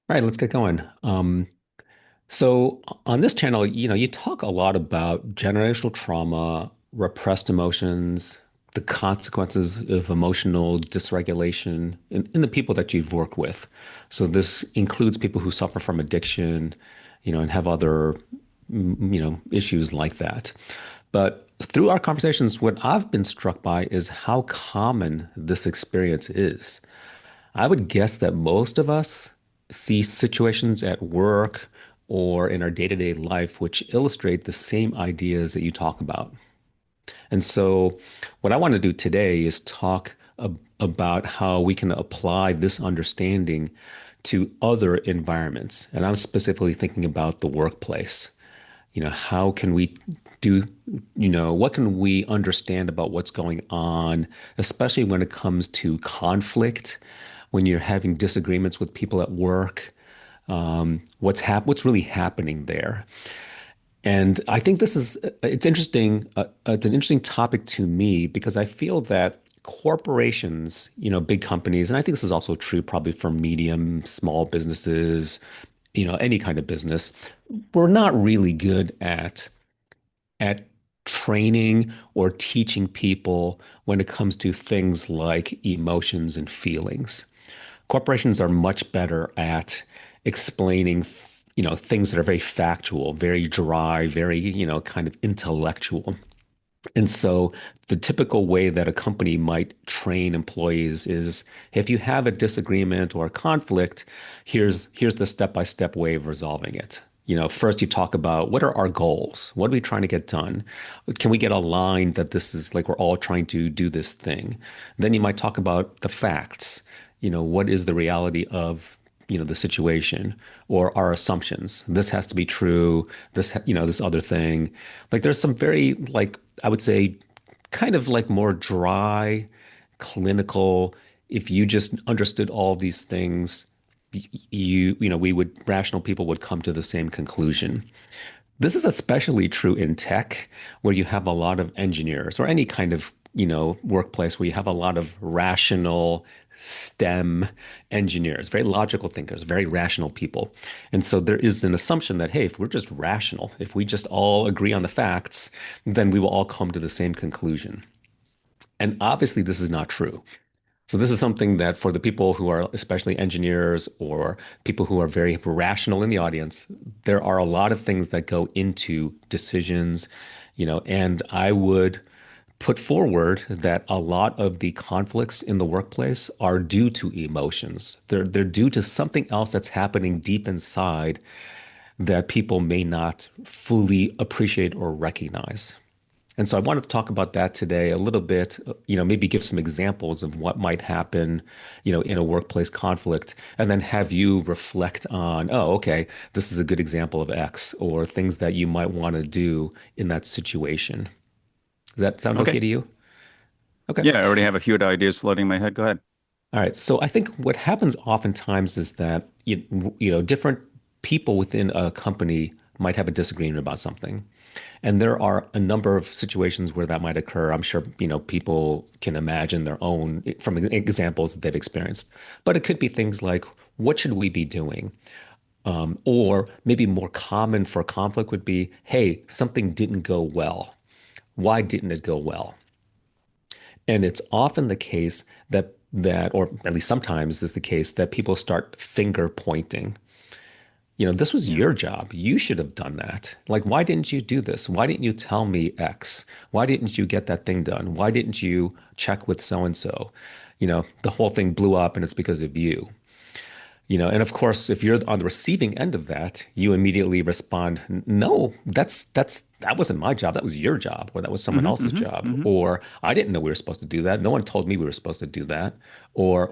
All right, let's get going. So on this channel, you talk a lot about generational trauma, repressed emotions, the consequences of emotional dysregulation in the people that you've worked with. So this includes people who suffer from addiction, and have other, issues like that. But through our conversations, what I've been struck by is how common this experience is. I would guess that most of us see situations at work or in our day-to-day life which illustrate the same ideas that you talk about. And so, what I want to do today is talk about how we can apply this understanding to other environments. And I'm specifically thinking about the workplace. How can we do, what can we understand about what's going on, especially when it comes to conflict, when you're having disagreements with people at work, what's really happening there. And I think it's interesting. It's an interesting topic to me because I feel that corporations, big companies, and I think this is also true probably for medium, small businesses, any kind of business, we're not really good at training or teaching people when it comes to things like emotions and feelings. Corporations are much better at explaining, things that are very factual, very dry, very, kind of intellectual. And so the typical way that a company might train employees is if you have a disagreement or a conflict, here's the step-by-step way of resolving it. First you talk about what are our goals? What are we trying to get done? Can we get aligned that this is like we're all trying to do this thing? Then you might talk about the facts. What is the reality of the situation or our assumptions. This has to be true. This other thing. Like there's some very like I would say kind of like more dry, clinical. If you just understood all of these things, we would rational people would come to the same conclusion. This is especially true in tech, where you have a lot of engineers or any kind of, workplace where you have a lot of rational STEM engineers, very logical thinkers, very rational people. And so there is an assumption that, hey, if we're just rational, if we just all agree on the facts, then we will all come to the same conclusion. And obviously, this is not true. So this is something that for the people who are especially engineers or people who are very rational in the audience, there are a lot of things that go into decisions, and I would put forward that a lot of the conflicts in the workplace are due to emotions. They're due to something else that's happening deep inside that people may not fully appreciate or recognize. And so I wanted to talk about that today a little bit, maybe give some examples of what might happen, in a workplace conflict, and then have you reflect on, oh, okay, this is a good example of X, or things that you might want to do in that situation. Does that sound okay Okay. to you? Okay. Yeah, I already have a few ideas floating in my head. Go ahead. All right. So I think what happens oftentimes is that different people within a company might have a disagreement about something. And there are a number of situations where that might occur. I'm sure, people can imagine their own from examples that they've experienced. But it could be things like, what should we be doing? Or maybe more common for conflict would be, hey, something didn't go well. Why didn't it go well? And it's often the case or at least sometimes is the case that people start finger pointing. This was Yeah. your job. You should have done that. Like, why didn't you do this? Why didn't you tell me X? Why didn't you get that thing done? Why didn't you check with so and so? The whole thing blew up and it's because of you. And of course, if you're on the receiving end of that, you immediately respond, "No, that wasn't my job. That was your job, or that was someone else's job, Hmm. or I didn't know we were supposed to do that. No one told me we were supposed to do that, or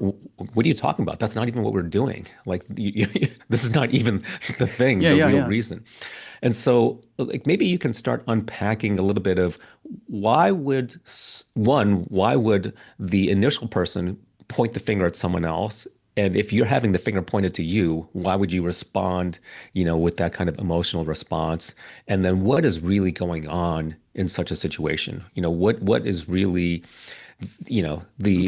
what are you talking about? That's not even what we're doing. Like, this is not even the thing, Yeah, the yeah, real yeah. reason." And so, like, maybe you can start unpacking a little bit of why would the initial person point the finger at someone else? And if you're having the finger pointed to you, why would you respond, with that kind of emotional response? And then what is really going on in such a situation? What is really the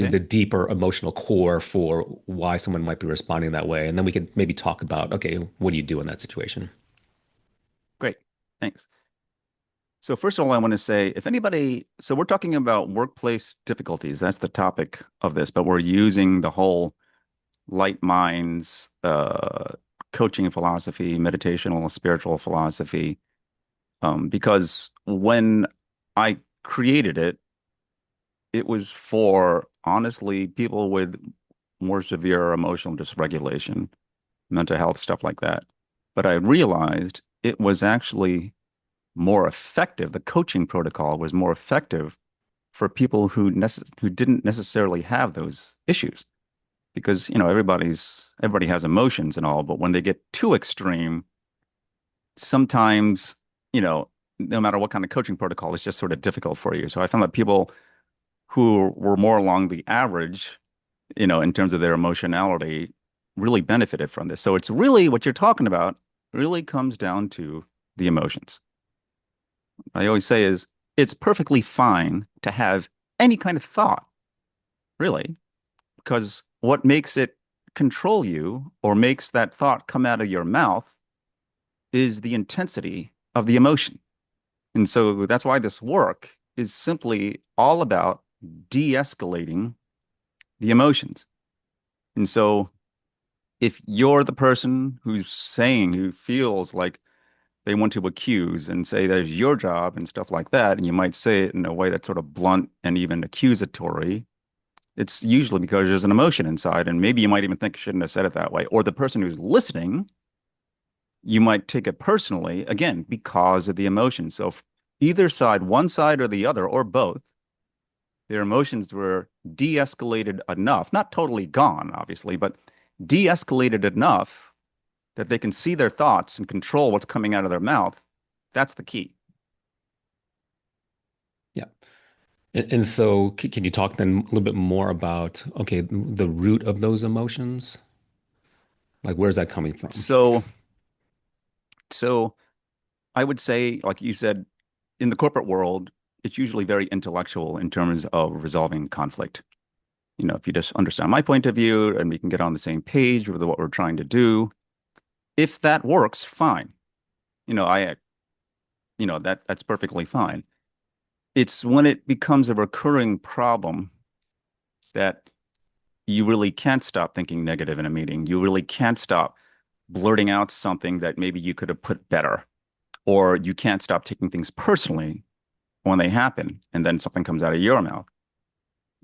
Okay, deeper emotional core for why someone might be responding that way. And then we could maybe talk about, okay, what do you do in that situation? great. Thanks. So first of all, I want to say if anybody, so we're talking about workplace difficulties. That's the topic of this, but we're using the whole light minds, coaching philosophy, meditational, spiritual philosophy, because when I created it, it was for honestly people with more severe emotional dysregulation, mental health, stuff like that. But I realized it was actually more effective. The coaching protocol was more effective for people who didn't necessarily have those issues because everybody has emotions and all, but when they get too extreme, sometimes you know no matter what kind of coaching protocol, it's just sort of difficult for you. So I found that people who were more along the average, in terms of their emotionality, really benefited from this. So it's really what you're talking about really comes down to the emotions. I always say is it's perfectly fine to have any kind of thought, really, because what makes it control you or makes that thought come out of your mouth is the intensity of the emotion. And so that's why this work is simply all about de-escalating the emotions. And so if you're the person who feels like they want to accuse and say that it's your job and stuff like that, and you might say it in a way that's sort of blunt and even accusatory, it's usually because there's an emotion inside, and maybe you might even think you shouldn't have said it that way. Or the person who's listening, you might take it personally, again, because of the emotion. So if either side, one side or the other, or both, their emotions were de-escalated enough, not totally gone, obviously, but de-escalated enough that they can see their thoughts and control what's coming out of their mouth. That's the key. Yeah. And so, can you talk then a little bit more about, okay, the root of those emotions? Like, where's that coming from? So, so I would say, like you said, in the corporate world, it's usually very intellectual in terms of resolving conflict. If you just understand my point of view and we can get on the same page with what we're trying to do, if that works, fine. You know, I, that's perfectly fine. It's when it becomes a recurring problem that you really can't stop thinking negative in a meeting. You really can't stop blurting out something that maybe you could have put better, or you can't stop taking things personally when they happen, and then something comes out of your mouth.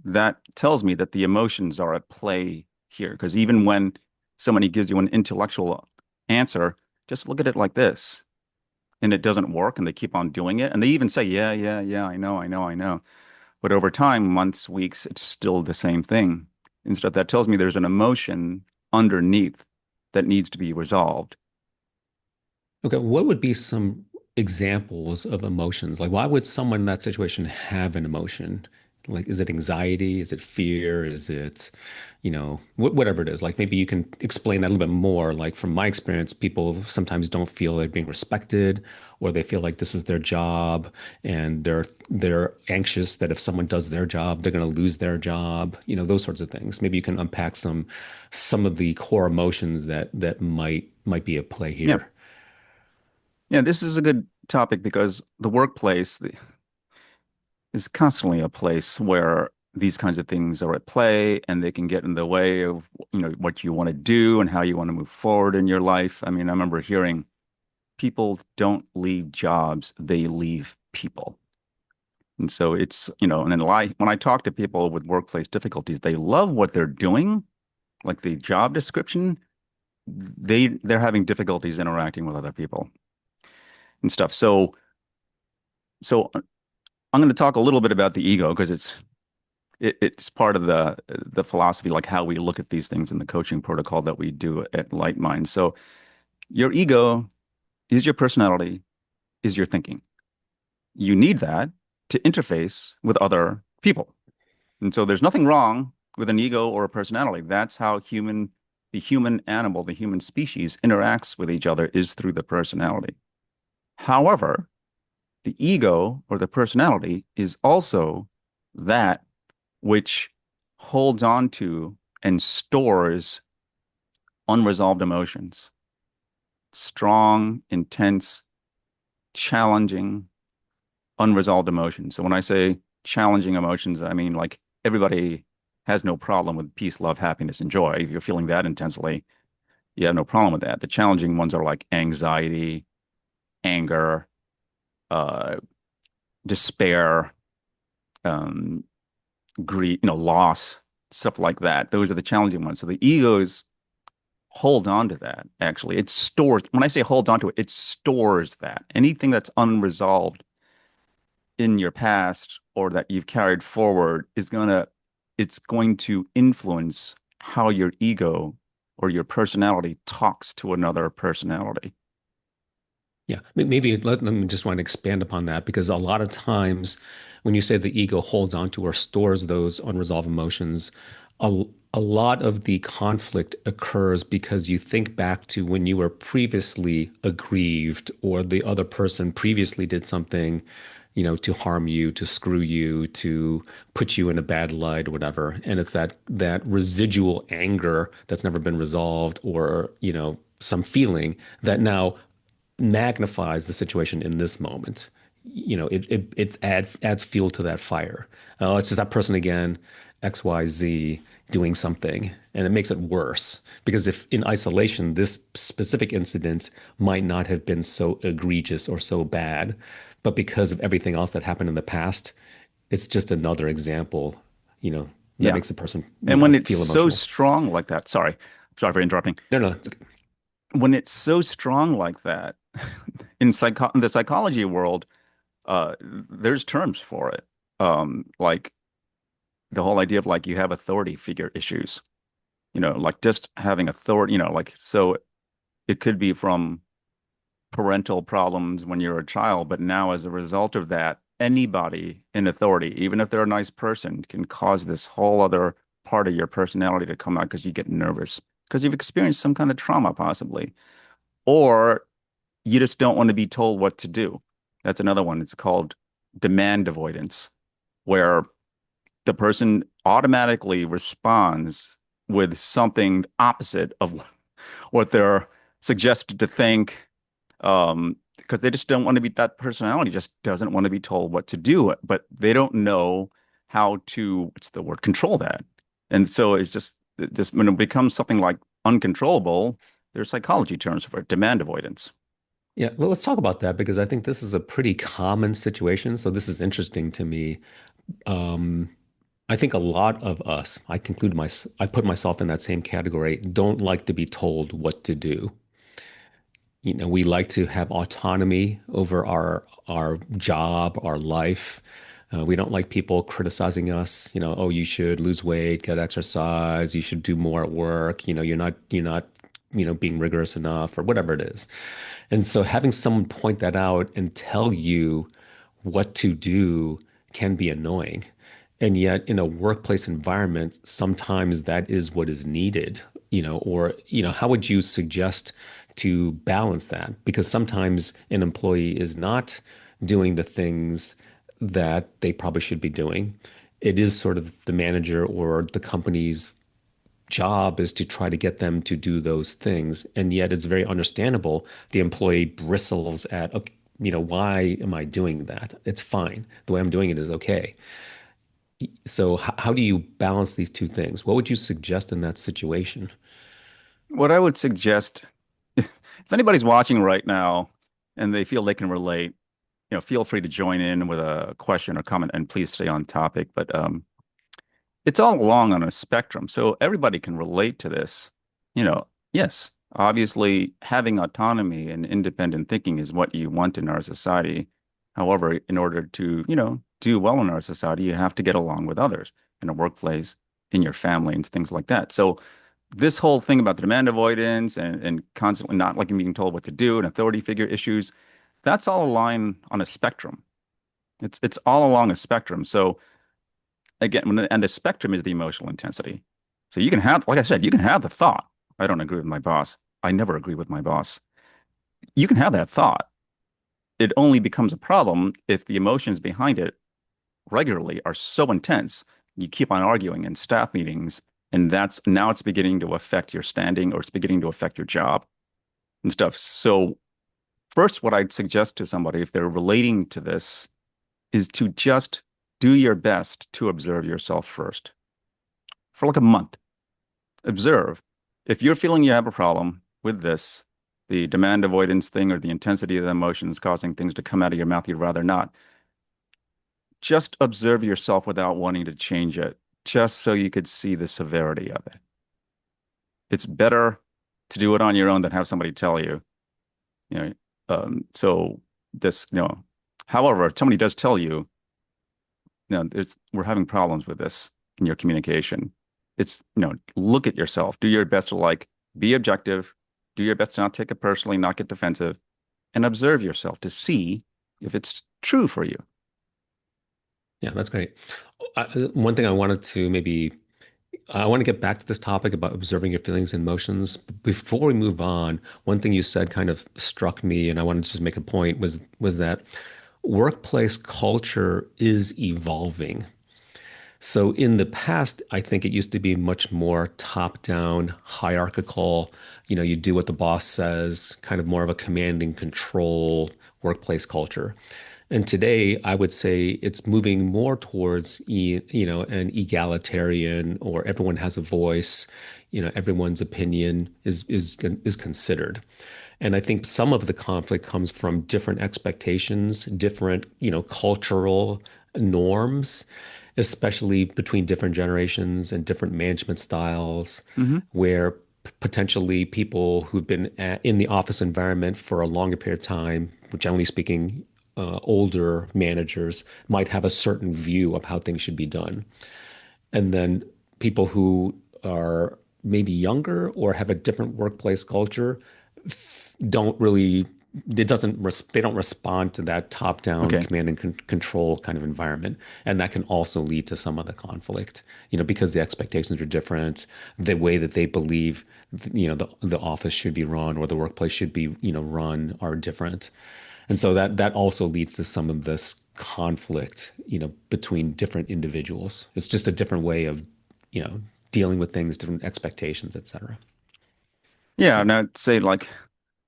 That tells me that the emotions are at play here. Because even when somebody gives you an intellectual answer, just look at it like this, and it doesn't work, and they keep on doing it, and they even say, "Yeah, yeah, yeah, I know, I know, I know." But over time, months, weeks, it's still the same thing. Instead, that tells me there's an emotion underneath that needs to be resolved. Okay, what would be some examples of emotions? Like, why would someone in that situation have an emotion? Like, is it anxiety? Is it fear? Is it, whatever it is? Like, maybe you can explain that a little bit more. Like, from my experience, people sometimes don't feel they're being respected, or they feel like this is their job, and they're anxious that if someone does their job, they're going to lose their job. Those sorts of things. Maybe you can unpack some of the core emotions that might be at play Yeah. here. Yeah, this is a good topic because the workplace is constantly a place where these kinds of things are at play and they can get in the way of, what you want to do and how you want to move forward in your life. I mean, I remember hearing people don't leave jobs, they leave people. And so it's, and then when I talk to people with workplace difficulties, they love what they're doing, like the job description. They're having difficulties interacting with other people and stuff. So I'm going to talk a little bit about the ego because it's part of the philosophy, like how we look at these things in the coaching protocol that we do at Light Mind. So your ego is your personality, is your thinking. You need that to interface with other people. And so there's nothing wrong with an ego or a personality. That's how the human animal, the human species interacts with each other is through the personality. However, the ego or the personality is also that which holds on to and stores unresolved emotions, strong, intense, challenging, unresolved emotions. So when I say challenging emotions, I mean like everybody has no problem with peace, love, happiness, and joy. If you're feeling that intensely, you have no problem with that. The challenging ones are like anxiety, anger, uh, despair, um, grief, loss, stuff like that. Those are the challenging ones. So the egos hold on to that, actually. It stores, when I say hold on to it, it stores that. Anything that's unresolved in your past or that you've carried forward it's going to influence how your ego or your personality talks to another personality. Yeah, maybe let me just want to expand upon that because a lot of times when you say the ego holds on to or stores those unresolved emotions, a, a lot of the conflict occurs because you think back to when you were previously aggrieved or the other person previously did something, to harm you, to screw you, to put you in a bad light or whatever. And it's that residual anger that's never been resolved or, some feeling that now magnifies the situation in this moment. It adds fuel to that fire. Oh, it's just that person again, XYZ doing something, and it makes it worse because if in isolation, this specific incident might not have been so egregious or so bad, but because of everything else that happened in the past, it's just another example, you know, that Yeah. makes a person, And when it's feel so emotional. strong like that, sorry for interrupting. No, no, it's okay. When it's so strong like that, in the psychology world, there's terms for it. Like the whole idea of like you have authority figure issues, like just having authority, like so it could be from parental problems when you're a child, but now as a result of that, anybody in authority, even if they're a nice person, can cause this whole other part of your personality to come out because you get nervous because you've experienced some kind of trauma, possibly, or you just don't want to be told what to do. That's another one. It's called demand avoidance, where the person automatically responds with something opposite of what they're suggested to think, because they just don't want to be that personality just doesn't want to be told what to do, but they don't know how to, what's the word, control that. And so it just when it becomes something like uncontrollable, there's psychology terms for it, demand avoidance. Yeah, well, let's talk about that because I think this is a pretty common situation. So this is interesting to me. Um, I think a lot of us, I put myself in that same category, don't like to be told what to do. We like to have autonomy over our job, our life. We don't like people criticizing us. Oh, you should lose weight, get exercise, you should do more at work. You're not, being rigorous enough or whatever it is. And so having someone point that out and tell you what to do can be annoying. And yet, in a workplace environment, sometimes that is what is needed, or, how would you suggest to balance that? Because sometimes an employee is not doing the things that they probably should be doing. It is sort of the manager or the company's job is to try to get them to do those things. And yet it's very understandable. The employee bristles at, okay, why am I doing that? It's fine. The way I'm doing it is okay. So how do you balance these two things? What would you suggest in that situation? What I would suggest, if anybody's watching right now and they feel they can relate, feel free to join in with a question or comment and please stay on topic. But it's all along on a spectrum. So everybody can relate to this. Yes, obviously having autonomy and independent thinking is what you want in our society. However, in order to, do well in our society, you have to get along with others in a workplace, in your family, and things like that. So this whole thing about the demand avoidance and constantly not liking being told what to do and authority figure issues, that's all a line on a spectrum. It's all along a spectrum. So again, and the spectrum is the emotional intensity. So you can have, like I said, you can have the thought, I don't agree with my boss. I never agree with my boss. You can have that thought. It only becomes a problem if the emotions behind it regularly are so intense you keep on arguing in staff meetings, and that's now it's beginning to affect your standing or it's beginning to affect your job and stuff. So first, what I'd suggest to somebody if they're relating to this is to just do your best to observe yourself first for like a month. Observe. If you're feeling you have a problem with this, the demand avoidance thing or the intensity of the emotions causing things to come out of your mouth you'd rather not, just observe yourself without wanting to change it, just so you could see the severity of it. It's better to do it on your own than have somebody tell you, you know, so this, however, if somebody does tell you, we're having problems with this in your communication. It's, look at yourself, do your best to like be objective, do your best to not take it personally, not get defensive, and observe yourself to see if it's true for you. Yeah, that's great. One thing I wanted to maybe I want to get back to this topic about observing your feelings and emotions. Before we move on, one thing you said kind of struck me, and I wanted to just make a point was that workplace culture is evolving. So in the past, I think it used to be much more top-down, hierarchical. You do what the boss says, kind of more of a command and control workplace culture. And today, I would say it's moving more towards, an egalitarian, or everyone has a voice. Everyone's opinion is considered. And I think some of the conflict comes from different expectations, different, cultural norms, especially between different generations and different management styles, Hmm. where potentially people who've been in the office environment for a longer period of time, generally speaking, older managers might have a certain view of how things should be done. And then people who are maybe younger or have a different workplace culture don't really they don't respond to that top-down Okay. command and control kind of environment, and that can also lead to some of the conflict, because the expectations are different, the way that they believe the office should be run or the workplace should be run are different. And so that also leads to some of this conflict, between different individuals. It's just a different way of, you know, dealing with things, different expectations, et cetera. Yeah, So, and I'd say like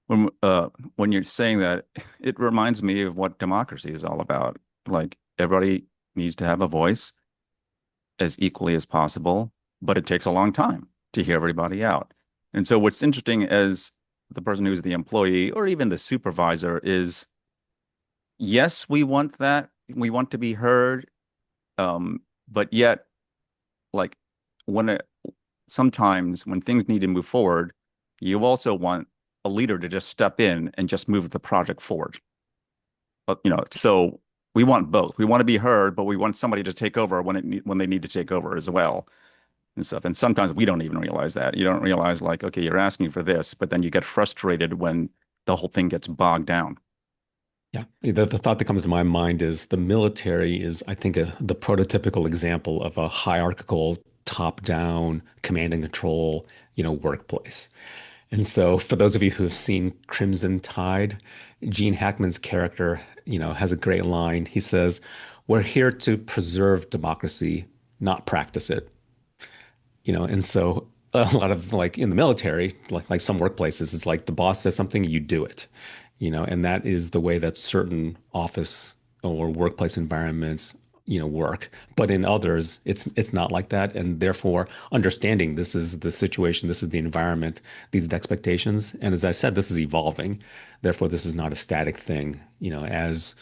when you're saying that, it reminds me of what democracy is all about. Like everybody needs to have a voice as equally as possible, but it takes a long time to hear everybody out. And so what's interesting as the person who's the employee or even the supervisor is, yes, we want that. We want to be heard. But yet, like when it, sometimes when things need to move forward, you also want a leader to just step in and just move the project forward. But so we want both. We want to be heard, but we want somebody to take over when they need to take over as well and stuff. And sometimes we don't even realize that. You don't realize like, okay, you're asking for this, but then you get frustrated when the whole thing gets bogged down. yeah, the thought that comes to my mind is the military is, I think, the prototypical example of a hierarchical, top-down command and control, workplace. And so, for those of you who have seen Crimson Tide, Gene Hackman's character, has a great line. He says, "We're here to preserve democracy, not practice it." And so a lot of, like, in the military, like some workplaces, it's like the boss says something, you do it, and that is the way that certain office or workplace environments, work. But in others, it's not like that. And therefore, understanding this is the situation, this is the environment, these are the expectations. And as I said, this is evolving. Therefore, this is not a static thing. As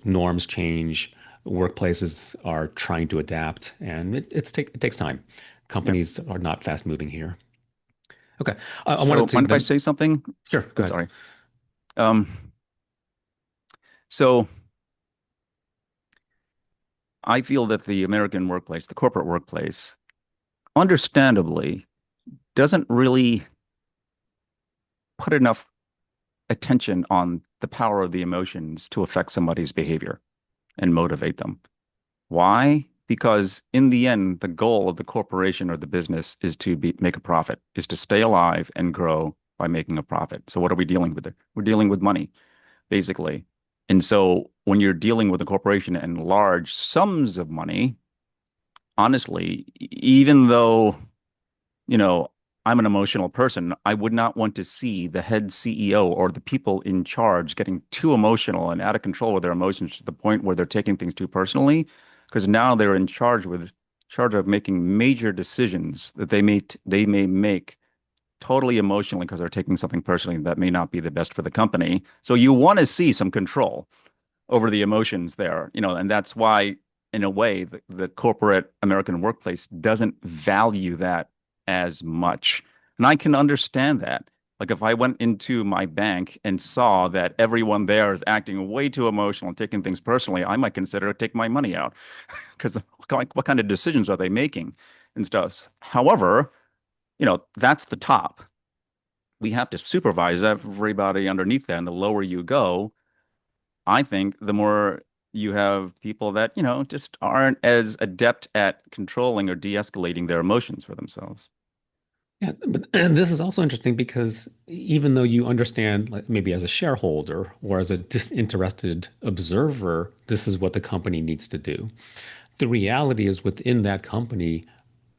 norms change, workplaces are trying to adapt, and it takes time. Yeah. Companies are not fast moving here. Okay. I wanted So to mind if I then, say something? sure, go I'm ahead. sorry. Um, so I feel that the American workplace, the corporate workplace, understandably doesn't really put enough attention on the power of the emotions to affect somebody's behavior and motivate them. Why? Because in the end, the goal of the corporation or the business is to make a profit, is to stay alive and grow by making a profit. So what are we dealing with there? We're dealing with money, basically. And so when you're dealing with a corporation and large sums of money, honestly, even though, you know, I'm an emotional person, I would not want to see the head CEO or the people in charge getting too emotional and out of control with their emotions to the point where they're taking things too personally, because now they're in charge of making major decisions that they may make totally emotionally because they're taking something personally that may not be the best for the company. So you want to see some control over the emotions there, and that's why, in a way, the corporate American workplace doesn't value that as much. And I can understand that. Like if I went into my bank and saw that everyone there is acting way too emotional and taking things personally, I might consider take my money out because like, what kind of decisions are they making and stuff. However, that's the top. We have to supervise everybody underneath that. And the lower you go, I think the more you have people that, just aren't as adept at controlling or de-escalating their emotions for themselves. Yeah, but and this is also interesting because even though you understand, like maybe as a shareholder or as a disinterested observer, this is what the company needs to do. The reality is within that company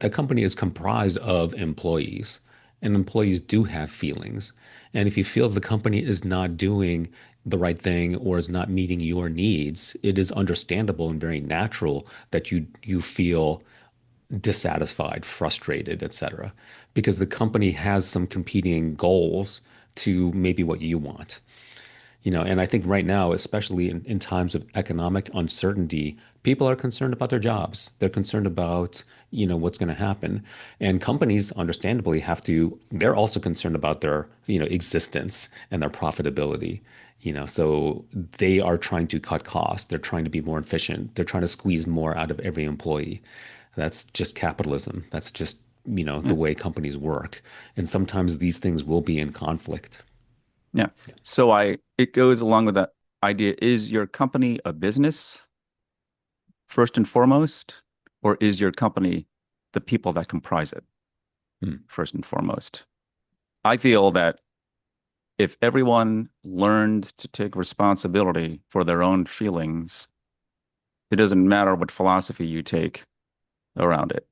is comprised of employees, and employees do have feelings. And if you feel the company is not doing the right thing or is not meeting your needs, it is understandable and very natural that you feel dissatisfied, frustrated, etc. Because the company has some competing goals to maybe what you want. And I think right now, especially in times of economic uncertainty, people are concerned about their jobs. They're concerned about, what's going to happen. And companies understandably they're also concerned about their, existence and their profitability. So they are trying to cut costs. They're trying to be more efficient. They're trying to squeeze more out of every employee. That's just capitalism. That's just, the Yeah. way companies work. And sometimes these things will be in conflict. Yeah. So it goes along with that idea. Is your company a business first and foremost, or is your company the people that comprise it Hmm. first and foremost? I feel that if everyone learned to take responsibility for their own feelings, it doesn't matter what philosophy you take around it.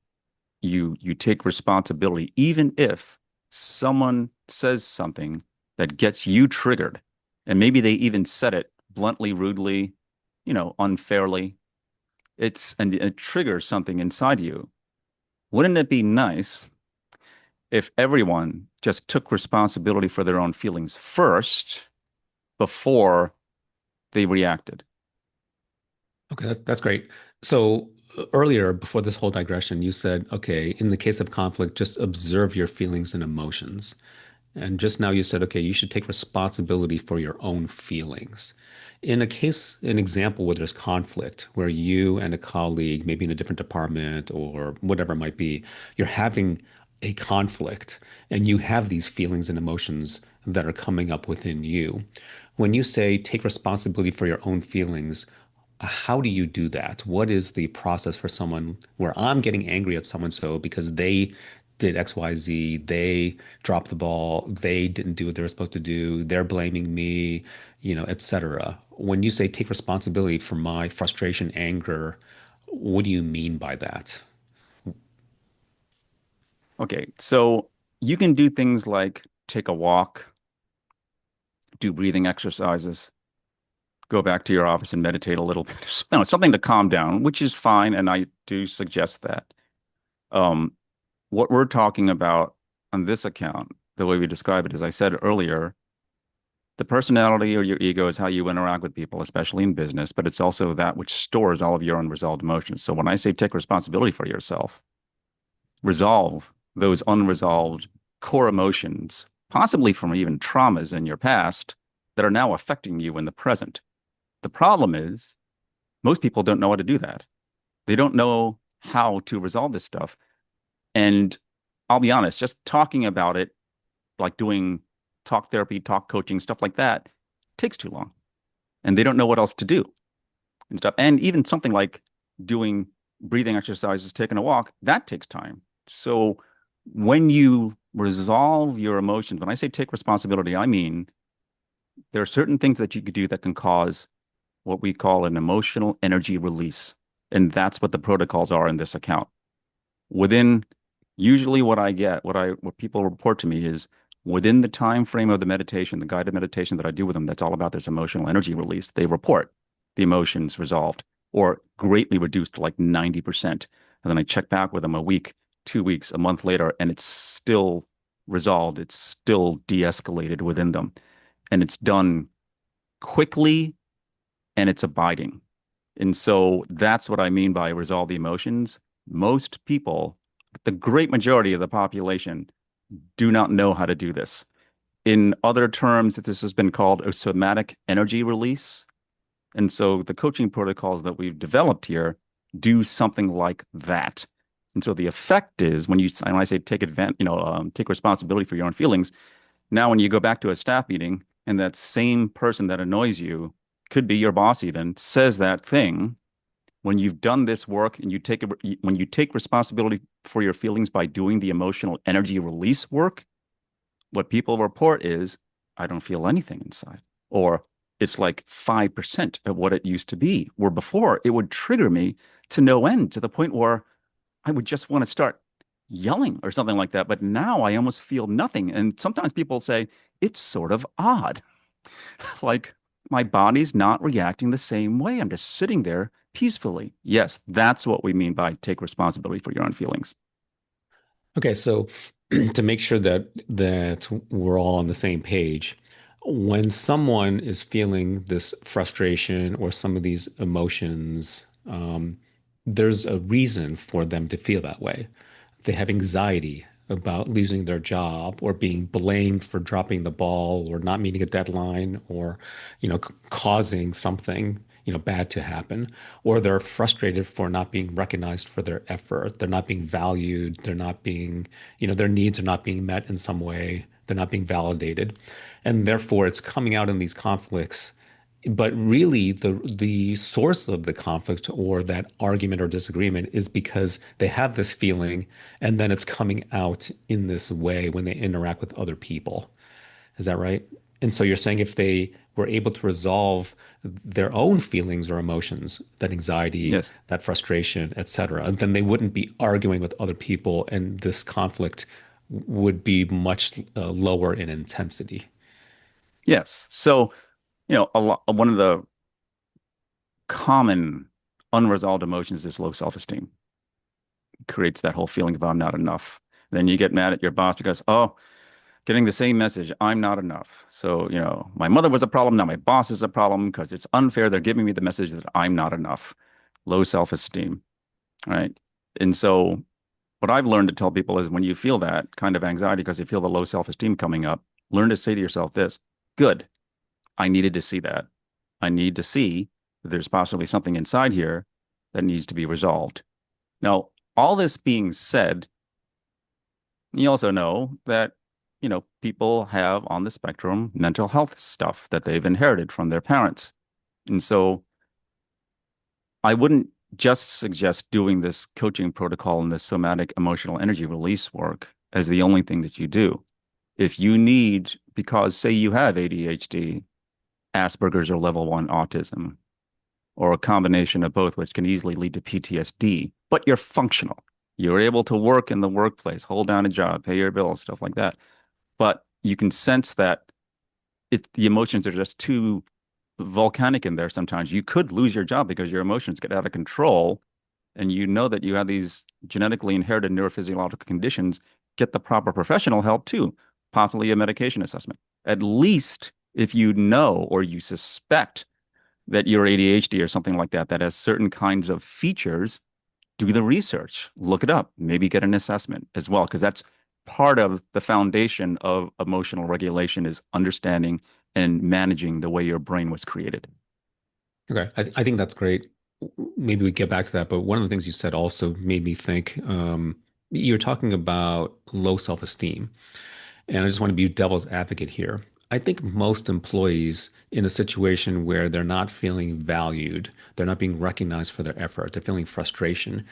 You take responsibility, even if someone says something that gets you triggered, and maybe they even said it bluntly, rudely, unfairly. And it triggers something inside you. Wouldn't it be nice if everyone just took responsibility for their own feelings first before they reacted? Okay, that's great. So earlier, before this whole digression, you said, okay, in the case of conflict, just observe your feelings and emotions. And just now you said, okay, you should take responsibility for your own feelings. In a case, an example where there's conflict, where you and a colleague, maybe in a different department or whatever it might be, you're having a conflict and you have these feelings and emotions that are coming up within you. When you say take responsibility for your own feelings, how do you do that? What is the process for someone where I'm getting angry at someone so because they did XYZ, they dropped the ball, they didn't do what they were supposed to do, they're blaming me, etc. When you say take responsibility for my frustration, anger, what do you mean by that? Okay, so you can do things like take a walk, do breathing exercises, go back to your office and meditate a little bit. No, something to calm down, which is fine, and I do suggest that. Um, what we're talking about on this account, the way we describe it, as I said earlier, the personality or your ego is how you interact with people, especially in business, but it's also that which stores all of your unresolved emotions. So when I say take responsibility for yourself, resolve those unresolved core emotions, possibly from even traumas in your past that are now affecting you in the present. The problem is most people don't know how to do that. They don't know how to resolve this stuff. And I'll be honest, just talking about it, like doing talk therapy, talk coaching, stuff like that, takes too long. And they don't know what else to do and stuff. And even something like doing breathing exercises, taking a walk, that takes time. So when you resolve your emotions, when I say take responsibility, I mean there are certain things that you could do that can cause what we call an emotional energy release. And that's what the protocols are in this account. Within usually what people report to me is within the time frame of the meditation, the guided meditation that I do with them, that's all about this emotional energy release. They report the emotions resolved or greatly reduced to like 90%. And then I check back with them a week, 2 weeks, a month later, and it's still resolved. It's still de-escalated within them. And it's done quickly and it's abiding. And so that's what I mean by resolve the emotions. Most people, the great majority of the population, do not know how to do this. In other terms, this has been called a somatic energy release. And so the coaching protocols that we've developed here do something like that. And so the effect is when I say take advantage, take responsibility for your own feelings. Now, when you go back to a staff meeting and that same person that annoys you, could be your boss even, says that thing, when you've done this work and when you take responsibility for your feelings by doing the emotional energy release work, what people report is, I don't feel anything inside. Or it's like 5% of what it used to be, where before it would trigger me to no end to the point where I would just want to start yelling or something like that. But now I almost feel nothing. And sometimes people say, it's sort of odd. Like my body's not reacting the same way. I'm just sitting there peacefully. Yes, that's what we mean by take responsibility for your own feelings. Okay, so to make sure that we're all on the same page, when someone is feeling this frustration or some of these emotions, there's a reason for them to feel that way. They have anxiety about losing their job or being blamed for dropping the ball or not meeting a deadline or, causing something, bad to happen, or they're frustrated for not being recognized for their effort. They're not being valued. They're not being, their needs are not being met in some way. They're not being validated. And therefore, it's coming out in these conflicts, but really, the source of the conflict or that argument or disagreement is because they have this feeling, and then it's coming out in this way when they interact with other people. Is that right? And so you're saying if they were able to resolve their own feelings or emotions, that anxiety, Yes. that frustration, etc., then they wouldn't be arguing with other people, and this conflict would be much lower in intensity. Yes. So, one of the common unresolved emotions is low self-esteem. Creates that whole feeling of I'm not enough. Then you get mad at your boss because, oh, getting the same message, I'm not enough. So, my mother was a problem. Now my boss is a problem because it's unfair. They're giving me the message that I'm not enough. Low self-esteem, right? And so what I've learned to tell people is when you feel that kind of anxiety because you feel the low self-esteem coming up, learn to say to yourself this, good, I needed to see that. I need to see that there's possibly something inside here that needs to be resolved. Now, all this being said, you also know that, people have on the spectrum mental health stuff that they've inherited from their parents. And so I wouldn't just suggest doing this coaching protocol and this somatic emotional energy release work as the only thing that you do. If you need, because say you have ADHD, Asperger's or level one autism, or a combination of both, which can easily lead to PTSD, but you're functional. You're able to work in the workplace, hold down a job, pay your bills, stuff like that. But you can sense that the emotions are just too volcanic in there sometimes. You could lose your job because your emotions get out of control and you know that you have these genetically inherited neurophysiological conditions, get the proper professional help too, possibly a medication assessment. At least if you know or you suspect that you're ADHD or something like that, that has certain kinds of features, do the research, look it up, maybe get an assessment as well, because that's part of the foundation of emotional regulation is understanding and managing the way your brain was created. Okay, I think that's great. Maybe we get back to that, but one of the things you said also made me think. You're talking about low self-esteem, and I just want to be devil's advocate here. I think most employees in a situation where they're not feeling valued, they're not being recognized for their effort, they're feeling frustration.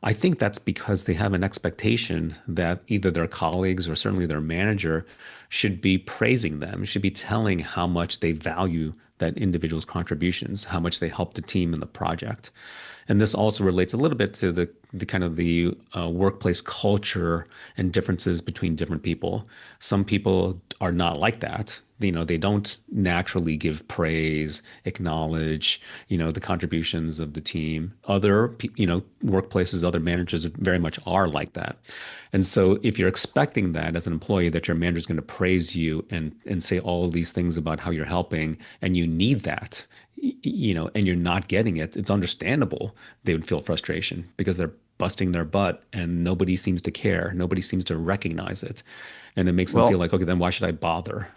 I think that's because they have an expectation that either their colleagues or certainly their manager should be praising them, should be telling how much they value that individual's contributions, how much they help the team in the project. And this also relates a little bit to the kind of the workplace culture and differences between different people. Some people are not like that. You know, they don't naturally give praise, acknowledge, the contributions of the team. Workplaces, other managers very much are like that. And so if you're expecting that as an employee, that your manager is going to praise you and say all these things about how you're helping, and you need that, and you're not getting it, it's understandable they would feel frustration because they're busting their butt and nobody seems to care. Nobody seems to recognize it. And it makes them feel Well, like, okay, then why should I bother?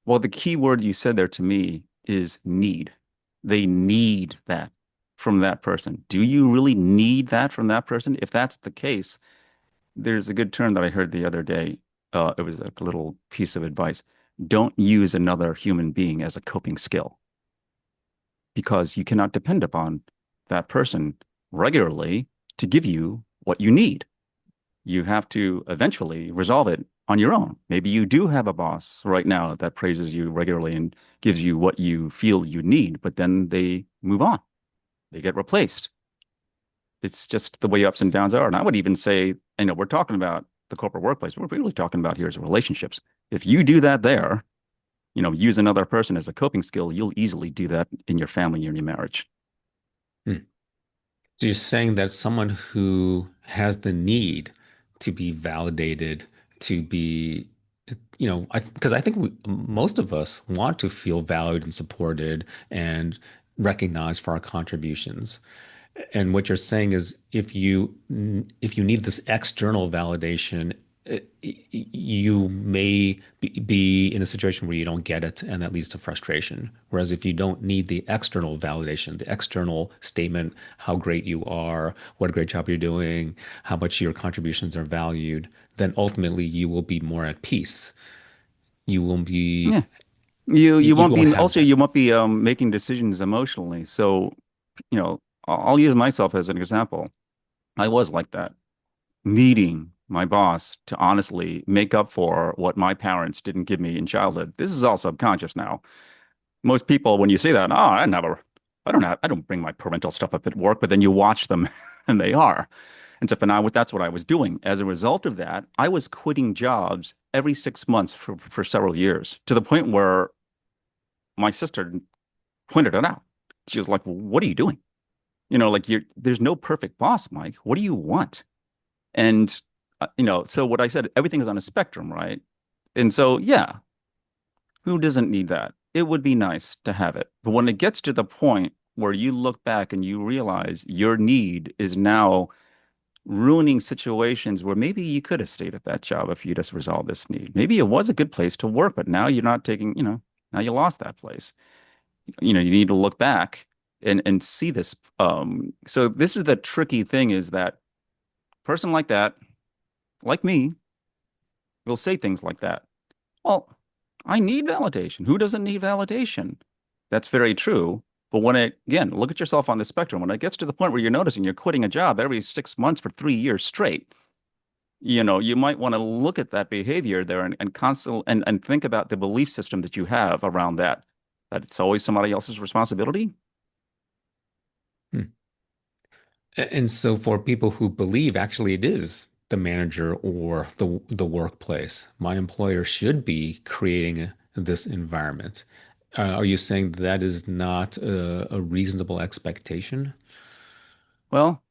well, the key word you said there to me is need. They need that from that person. Do you really need that from that person? If that's the case, there's a good term that I heard the other day. It was a little piece of advice. Don't use another human being as a coping skill because you cannot depend upon that person regularly to give you what you need. You have to eventually resolve it on your own. Maybe you do have a boss right now that praises you regularly and gives you what you feel you need, but then they move on. They get replaced. It's just the way ups and downs are. And I would even say, we're talking about the corporate workplace. What we're really talking about here is relationships. If you do that there, use another person as a coping skill, you'll easily do that in your family or in your marriage. Hmm. So you're saying that someone who has the need to be validated, to be, because I think most of us want to feel valued and supported and recognized for our contributions. And what you're saying is if you need this external validation, you may be in a situation where you don't get it, and that leads to frustration. Whereas if you don't need the external validation, the external statement, how great you are, what a great job you're doing, how much your contributions are valued, then ultimately you will be more at peace. You will be, Yeah. You you won't won't be have also that. you won't be making decisions emotionally. So, I'll use myself as an example. I was like that, needing my boss to honestly make up for what my parents didn't give me in childhood. This is all subconscious now. Most people, when you say that, oh, I don't bring my parental stuff up at work, but then you watch them and they are. And so for now, that's what I was doing. As a result of that, I was quitting jobs every 6 months for several years to the point where my sister pointed it out. She was like, "What are you doing? Like there's no perfect boss, Mike. What do you want?" And so what I said, everything is on a spectrum, right? And so, yeah, who doesn't need that? It would be nice to have it. But when it gets to the point where you look back and you realize your need is now ruining situations where maybe you could have stayed at that job if you just resolved this need. Maybe it was a good place to work, but now you're not taking, now you lost that place. You need to look back and see this. So this is the tricky thing is that person like that, like me, will say things like that. Well, I need validation. Who doesn't need validation? That's very true. But again, look at yourself on the spectrum. When it gets to the point where you're noticing you're quitting a job every 6 months for 3 years straight, you might want to look at that behavior there and constant and think about the belief system that you have around that it's always somebody else's responsibility. Hmm. And so for people who believe actually it is the manager or the workplace, my employer should be creating this environment. Are you saying that is not a reasonable expectation? Well,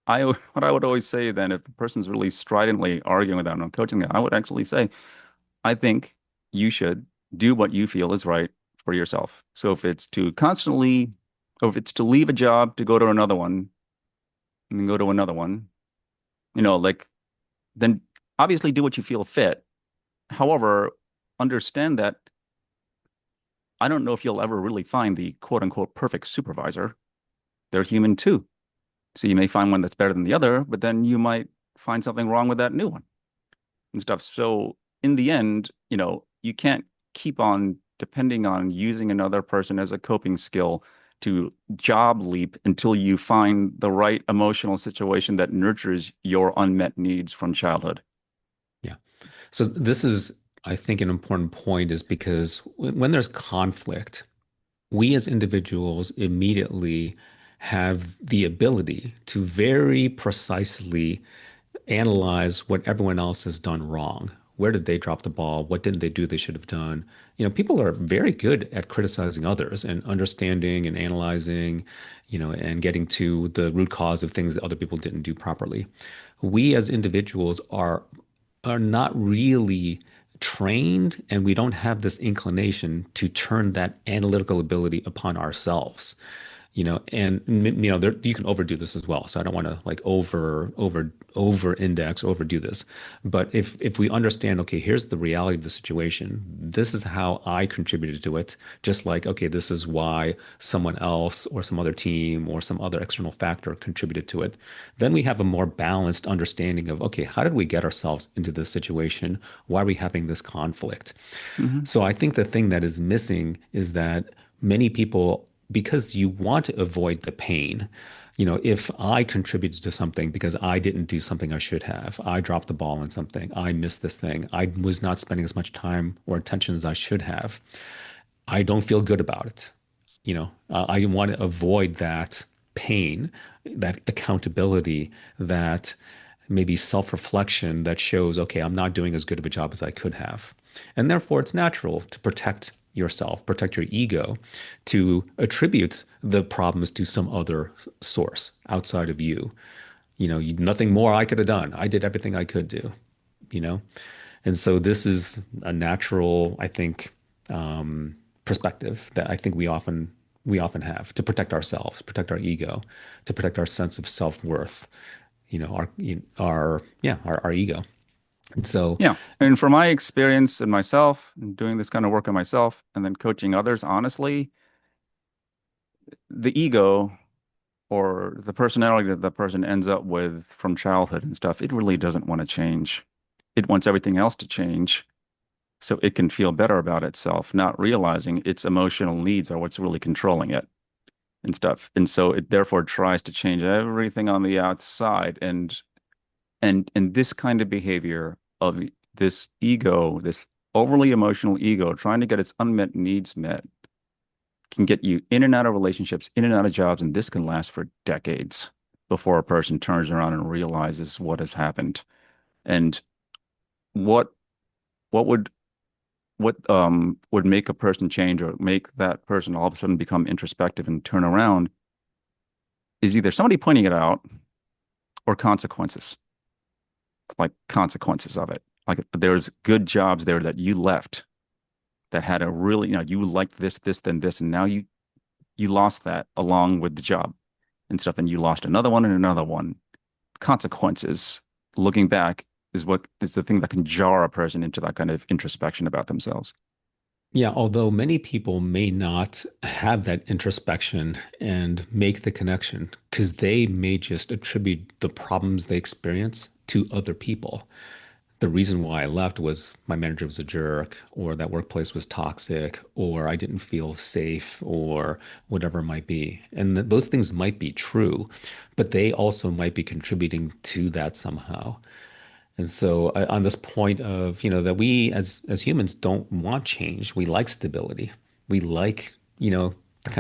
what I would always say then, if the person's really stridently arguing with that and I'm coaching them, I would actually say, I think you should do what you feel is right for yourself. So if it's to leave a job to go to another one and then go to another one, like then obviously do what you feel fit. However, understand that I don't know if you'll ever really find the quote unquote perfect supervisor. They're human too. So you may find one that's better than the other, but then you might find something wrong with that new one and stuff. So in the end, you can't keep on depending on using another person as a coping skill to job leap until you find the right emotional situation that nurtures your unmet needs from childhood. Yeah. So this is, I think, an important point is because when there's conflict, we as individuals immediately have the ability to very precisely analyze what everyone else has done wrong. Where did they drop the ball? What didn't they do they should have done? People are very good at criticizing others and understanding and analyzing, and getting to the root cause of things that other people didn't do properly. We as individuals are not really trained, and we don't have this inclination to turn that analytical ability upon ourselves. And you can overdo this as well. So I don't want to like over index, overdo this. But if we understand, okay, here's the reality of the situation. This is how I contributed to it. Just like, okay, this is why someone else or some other team or some other external factor contributed to it. Then we have a more balanced understanding of, okay, how did we get ourselves into this situation? Why are we having this conflict? Hmm. So I think the thing that is missing is that many people, because you want to avoid the pain, if I contributed to something because I didn't do something I should have, I dropped the ball on something, I missed this thing, I was not spending as much time or attention as I should have, I don't feel good about it. I want to avoid that pain, that accountability, that maybe self-reflection that shows, okay, I'm not doing as good of a job as I could have. And therefore, it's natural to protect yourself, protect your ego, to attribute the problems to some other source outside of you. Nothing more I could have done. I did everything I could do, you know? And so this is a natural, I think, perspective that I think we often have to protect ourselves, protect our ego, to protect our sense of self-worth, our ego. And so, Yeah. And from my experience and myself and doing this kind of work on myself and then coaching others, honestly, the ego or the personality that the person ends up with from childhood and stuff, it really doesn't want to change. It wants everything else to change so it can feel better about itself, not realizing its emotional needs are what's really controlling it and stuff. And so it therefore tries to change everything on the outside. And this kind of behavior of this ego, this overly emotional ego, trying to get its unmet needs met, can get you in and out of relationships, in and out of jobs, and this can last for decades before a person turns around and realizes what has happened. And what what would make a person change or make that person all of a sudden become introspective and turn around is either somebody pointing it out or consequences, like consequences of it. Like there's good jobs there that you left that had a really, you liked this, then this, and now you lost that along with the job and stuff, and you lost another one and another one. Consequences, looking back, is what is the thing that can jar a person into that kind of introspection about themselves. yeah, although many people may not have that introspection and make the connection because they may just attribute the problems they experience to other people. The reason why I left was my manager was a jerk, or that workplace was toxic, or I didn't feel safe, or whatever it might be. And those things might be true, but they also might be contributing to that somehow. And so on this point of, that we as humans don't want change. We like stability. We like, kind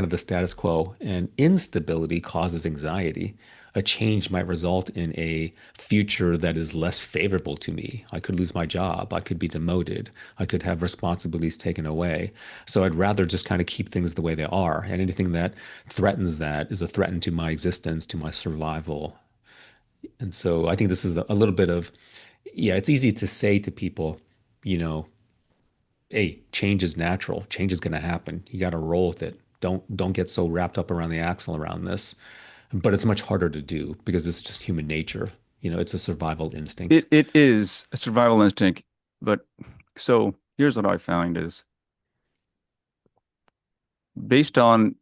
of the status quo, and instability causes anxiety. A change might result in a future that is less favorable to me. I could lose my job. I could be demoted. I could have responsibilities taken away. So I'd rather just kind of keep things the way they are. And anything that threatens that is a threat to my existence, to my survival. And so I think this is a little bit of, yeah, it's easy to say to people, you know, hey, change is natural. Change is going to happen. You got to roll with it. Don't get so wrapped up around the axle around this. But it's much harder to do because it's just human nature. It's a survival instinct. It is a survival instinct, but so here's what I found is based on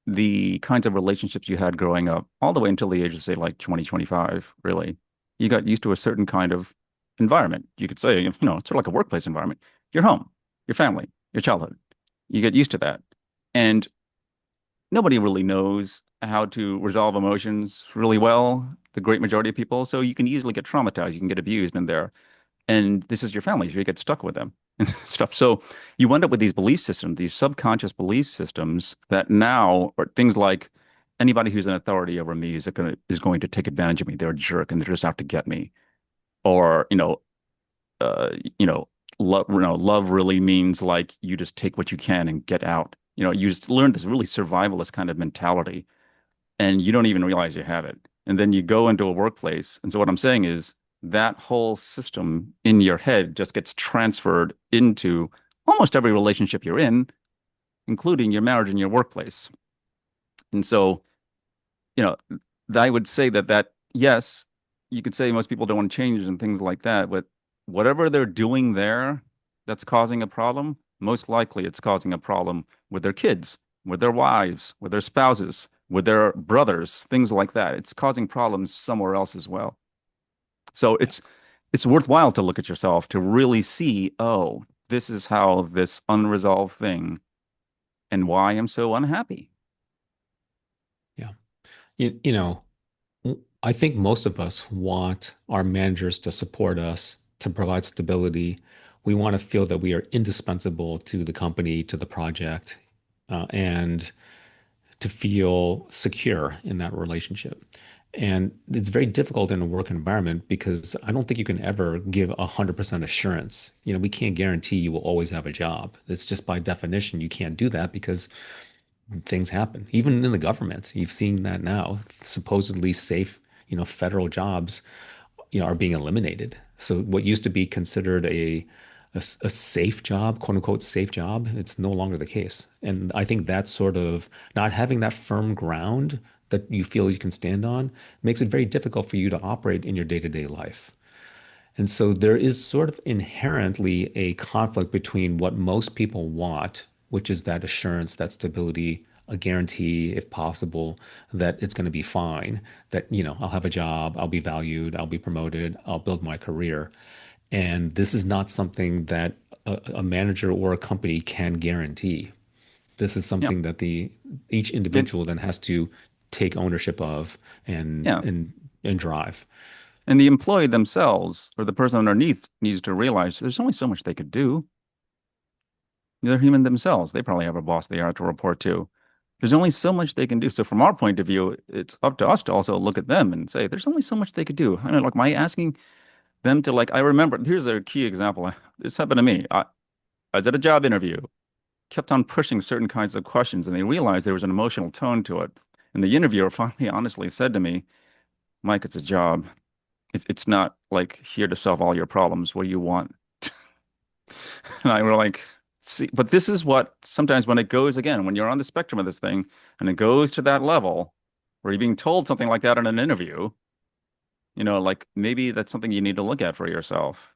the kinds of relationships you had growing up, all the way until the age of say like 20, 25, really, you got used to a certain kind of environment. You could say, it's sort of like a workplace environment. Your home, your family, your childhood. You get used to that. And nobody really knows how to resolve emotions really well, the great majority of people. So you can easily get traumatized. You can get abused in there. And this is your family, so you get stuck with them. and stuff. So you end up with these belief systems, these subconscious belief systems that now are things like anybody who's an authority over me is going to take advantage of me. They're a jerk and they're just out to get me. Or, uh, you know, love really means like you just take what you can and get out. You just learn this really survivalist kind of mentality and you don't even realize you have it. And then you go into a workplace. And so what I'm saying is that whole system in your head just gets transferred into almost every relationship you're in, including your marriage and your workplace. And so, you know, I would say that yes, you could say most people don't want to change and things like that, but whatever they're doing there that's causing a problem, most likely it's causing a problem with their kids, with their wives, with their spouses, with their brothers, things like that. It's causing problems somewhere else as well. So it's worthwhile to look at yourself to really see, oh, this is how this unresolved thing and why I'm so unhappy. Yeah. You know, I think most of us want our managers to support us, to provide stability. We want to feel that we are indispensable to the company, to the project, and to feel secure in that relationship. And it's very difficult in a work environment because I don't think you can ever give 100% assurance. We can't guarantee you will always have a job. It's just by definition, you can't do that because things happen. Even in the government, you've seen that now. Supposedly safe, federal jobs, are being eliminated. So what used to be considered a safe job, quote unquote safe job, it's no longer the case. And I think that sort of not having that firm ground that you feel you can stand on makes it very difficult for you to operate in your day-to-day life. And so there is sort of inherently a conflict between what most people want, which is that assurance, that stability, a guarantee, if possible, that it's going to be fine, that, I'll have a job, I'll be valued, I'll be promoted, I'll build my career. And this is not something that a manager or a company can guarantee. This is Yeah. something that the each And individual then has to take ownership of and yeah. and and drive. And the employee themselves or the person underneath needs to realize there's only so much they could do. They're human themselves. They probably have a boss they have to report to. There's only so much they can do. So from our point of view, it's up to us to also look at them and say, there's only so much they could do. I know, like my asking them to like, I remember, here's a key example. This happened to me. I was at a job interview, kept on pushing certain kinds of questions, and they realized there was an emotional tone to it. And the interviewer finally honestly said to me, Mike, it's a job. It's not like here to solve all your problems. What do you want? And I were like, see, but this is what sometimes when it goes again, when you're on the spectrum of this thing and it goes to that level where you're being told something like that in an interview, like maybe that's something you need to look at for yourself.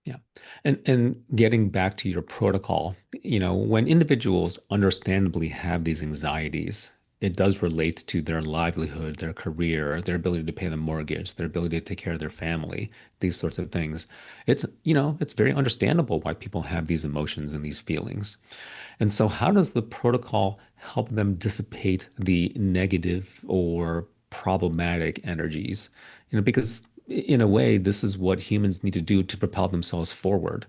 Yeah. And getting back to your protocol, when individuals understandably have these anxieties, it does relate to their livelihood, their career, their ability to pay the mortgage, their ability to take care of their family, these sorts of things. It's very understandable why people have these emotions and these feelings. And so how does the protocol help them dissipate the negative or problematic energies? Because in a way, this is what humans need to do to propel themselves forward.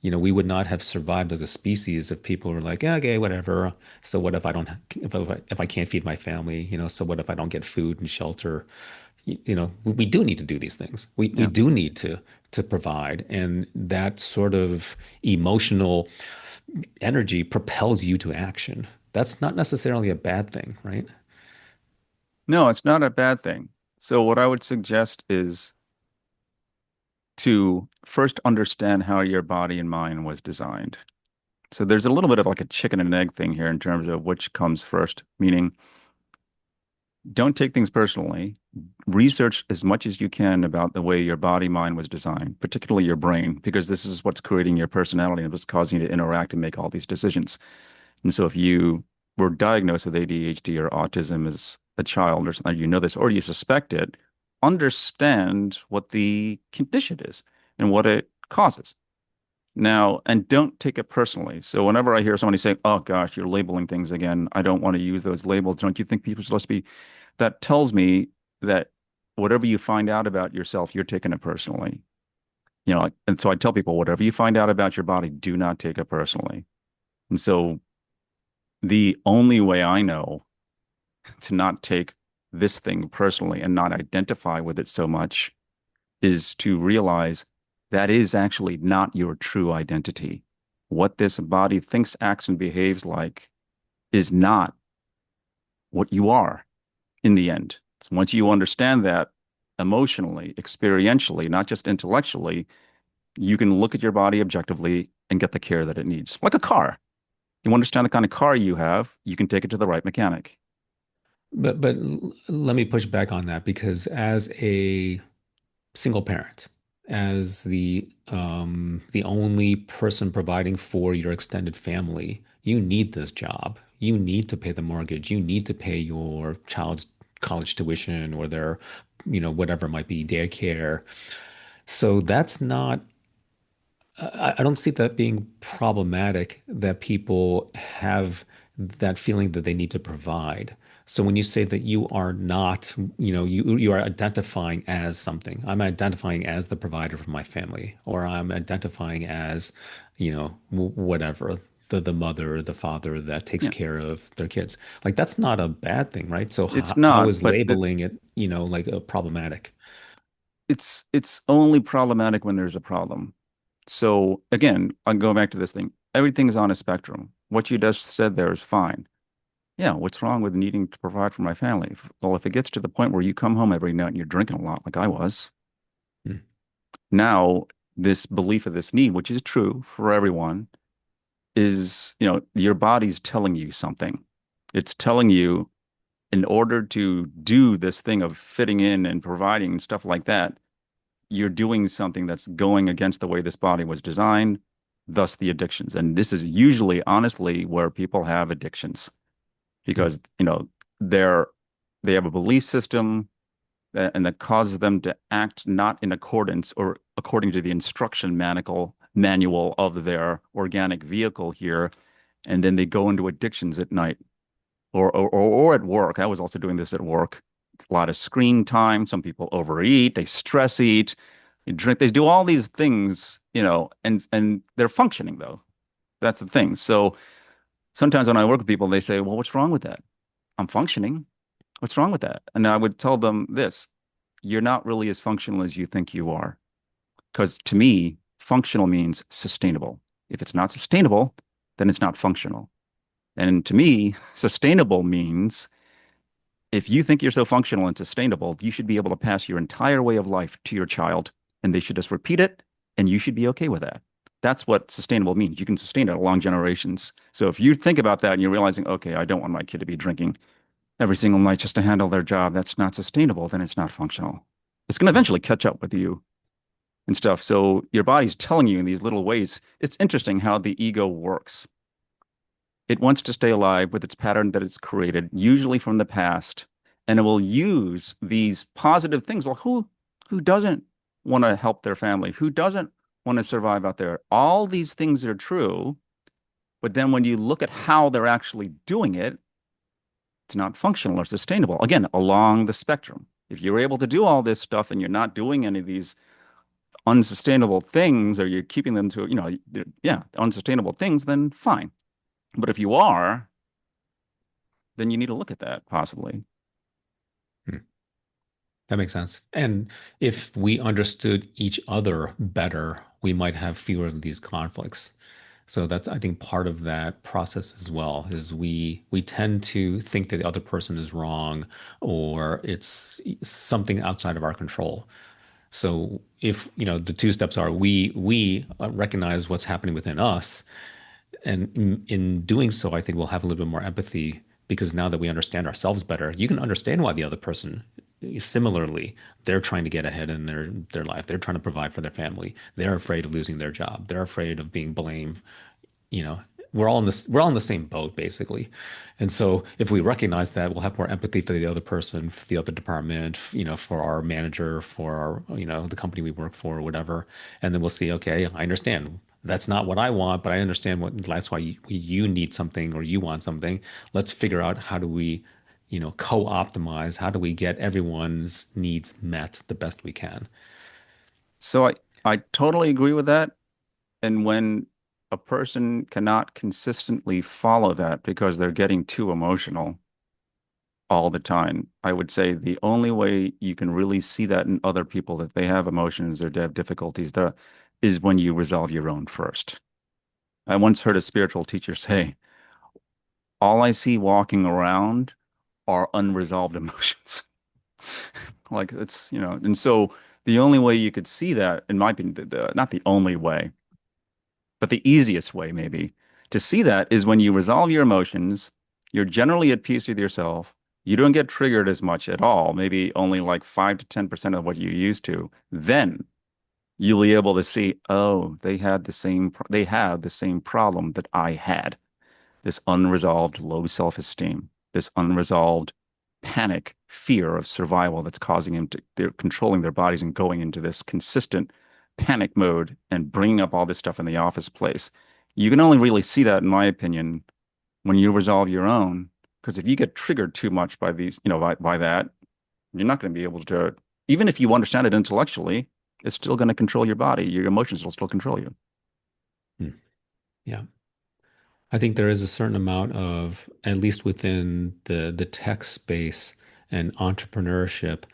We would not have survived as a species if people were like, "Yeah, okay, whatever. So what if I don't, if I can't feed my family? So what if I don't get food and shelter? We do need to do these things. We Yeah. do need to provide, and that sort of emotional energy propels you to action. That's not necessarily a bad thing, right? No, it's not a bad thing. So what I would suggest is to first understand how your body and mind was designed. So there's a little bit of like a chicken and egg thing here in terms of which comes first, meaning don't take things personally. Research as much as you can about the way your body mind was designed, particularly your brain, because this is what's creating your personality and what's causing you to interact and make all these decisions. And so if you were diagnosed with ADHD or autism as a child or something, you know this, or you suspect it, understand what the condition is and what it causes. Now, and don't take it personally. So whenever I hear somebody say, "Oh gosh, you're labeling things again," I don't want to use those labels. Don't you think people are supposed to be? That tells me that whatever you find out about yourself, you're taking it personally. And so I tell people, whatever you find out about your body, do not take it personally. And so the only way I know to not take this thing personally and not identify with it so much is to realize that is actually not your true identity. What this body thinks, acts, and behaves like is not what you are in the end. So once you understand that emotionally, experientially, not just intellectually, you can look at your body objectively and get the care that it needs. Like a car. You understand the kind of car you have, you can take it to the right mechanic. But let me push back on that because as a single parent, as the only person providing for your extended family, you need this job. You need to pay the mortgage. You need to pay your child's college tuition or their, whatever it might be, daycare. So that's not I don't see that being problematic that people have that feeling that they need to provide. So when you say that you are not, you are identifying as something. I'm identifying as the provider for my family, or I'm identifying as, whatever, the mother, the father that takes Yeah, care of their kids. Like that's not a bad thing, right? So it's how not, is but labeling it, like a problematic? it's only problematic when there's a problem. So again, I'll go back to this thing. Everything's on a spectrum. What you just said there is fine. Yeah, what's wrong with needing to provide for my family? Well, if it gets to the point where you come home every night and you're drinking a lot, like I was, Hmm. now this belief of this need, which is true for everyone, is, your body's telling you something. It's telling you in order to do this thing of fitting in and providing and stuff like that, you're doing something that's going against the way this body was designed, thus the addictions. And this is usually, honestly, where people have addictions Hmm. because, they're they have a belief system and that causes them to act not in accordance or according to the instruction manual of their organic vehicle here, and then they go into addictions at night or at work. I was also doing this at work. A lot of screen time. Some people overeat, they stress eat, they drink, they do all these things, and they're functioning though. That's the thing. So sometimes when I work with people, they say, "Well, what's wrong with that?" I'm functioning. What's wrong with that? And I would tell them this, you're not really as functional as you think you are. Because to me, functional means sustainable. If it's not sustainable, then it's not functional. And to me, sustainable means if you think you're so functional and sustainable, you should be able to pass your entire way of life to your child, and they should just repeat it, and you should be okay with that. That's what sustainable means. You can sustain it along generations. So if you think about that and you're realizing, okay, I don't want my kid to be drinking every single night just to handle their job, that's not sustainable, then it's not functional. It's going to Hmm. eventually catch up with you and stuff. So your body's telling you in these little ways. It's interesting how the ego works. It wants to stay alive with its pattern that it's created, usually from the past, and it will use these positive things. Well, who doesn't want to help their family? Who doesn't want to survive out there? All these things are true, but then when you look at how they're actually doing it, it's not functional or sustainable. Again, along the spectrum. If you're able to do all this stuff and you're not doing any of these unsustainable things, or you're keeping them to, yeah, unsustainable things, then fine. But if you are, then you need to look at that possibly. Hmm. That makes sense. And if we understood each other better, we might have fewer of these conflicts. So that's, I think, part of that process as well, is we tend to think that the other person is wrong or it's something outside of our control. So if, the two steps are we recognize what's happening within us, and in doing so, I think we'll have a little bit more empathy because now that we understand ourselves better, you can understand why the other person, similarly, they're trying to get ahead in their life. They're trying to provide for their family. They're afraid of losing their job. They're afraid of being blamed. You know, we're all in the same boat basically. And so if we recognize that, we'll have more empathy for the other person, for the other department, for our manager, for our, the company we work for or whatever. And then we'll see, okay, I understand. That's not what I want, but I understand that's why you need something or you want something. Let's figure out how do we, co-optimize, how do we get everyone's needs met the best we can. So I totally agree with that. And when a person cannot consistently follow that because they're getting too emotional all the time, I would say the only way you can really see that in other people that they have emotions or they have difficulties there is when you resolve your own first. I once heard a spiritual teacher say, all I see walking around are unresolved emotions. Like it's, and so the only way you could see that, in my opinion, not the only way, but the easiest way maybe to see that is when you resolve your emotions, you're generally at peace with yourself. You don't get triggered as much at all, maybe only like 5 to 10% of what you used to. Then you'll be able to see, oh, they have the same problem that I had, this unresolved low self-esteem, this unresolved panic, fear of survival that's causing them to, they're controlling their bodies and going into this consistent panic mode and bringing up all this stuff in the office place. You can only really see that, in my opinion, when you resolve your own. Because if you get triggered too much by these, by that, you're not going to be able to, even if you understand it intellectually, it's still going to control your body. Your emotions will still control you. Hmm. Yeah. I think there is a certain amount of, at least within the tech space and entrepreneurship,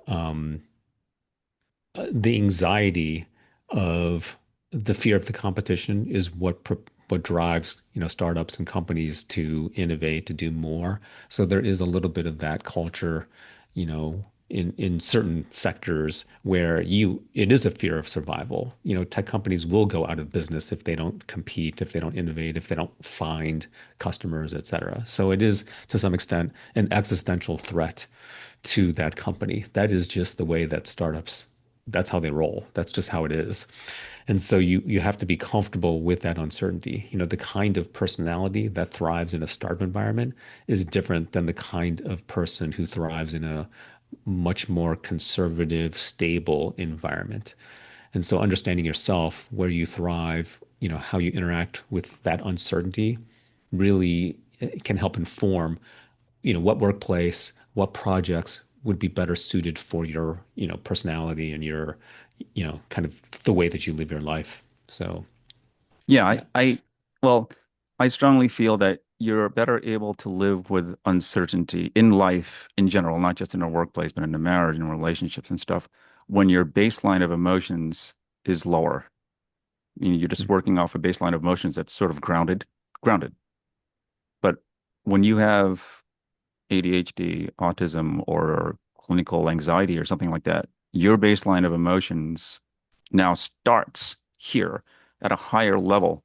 um, the anxiety of the fear of the competition is what drives, startups and companies to innovate, to do more. So there is a little bit of that culture, in certain sectors where it is a fear of survival. Tech companies will go out of business if they don't compete, if they don't innovate, if they don't find customers, et cetera. So it is to some extent an existential threat to that company. That is just the way that startups, that's how they roll. That's just how it is. And so you have to be comfortable with that uncertainty. The kind of personality that thrives in a startup environment is different than the kind of person who thrives in a much more conservative, stable environment. And so understanding yourself, where you thrive, how you interact with that uncertainty really can help inform, what workplace, what projects would be better suited for your, personality and your, kind of the way that you live your life. So, Yeah, yeah. well, I strongly feel that you're better able to live with uncertainty in life in general, not just in a workplace, but in a marriage and relationships and stuff, when your baseline of emotions is lower. You're just working off a baseline of emotions that's sort of grounded. But when you have ADHD, autism, or clinical anxiety or something like that, your baseline of emotions now starts here at a higher level.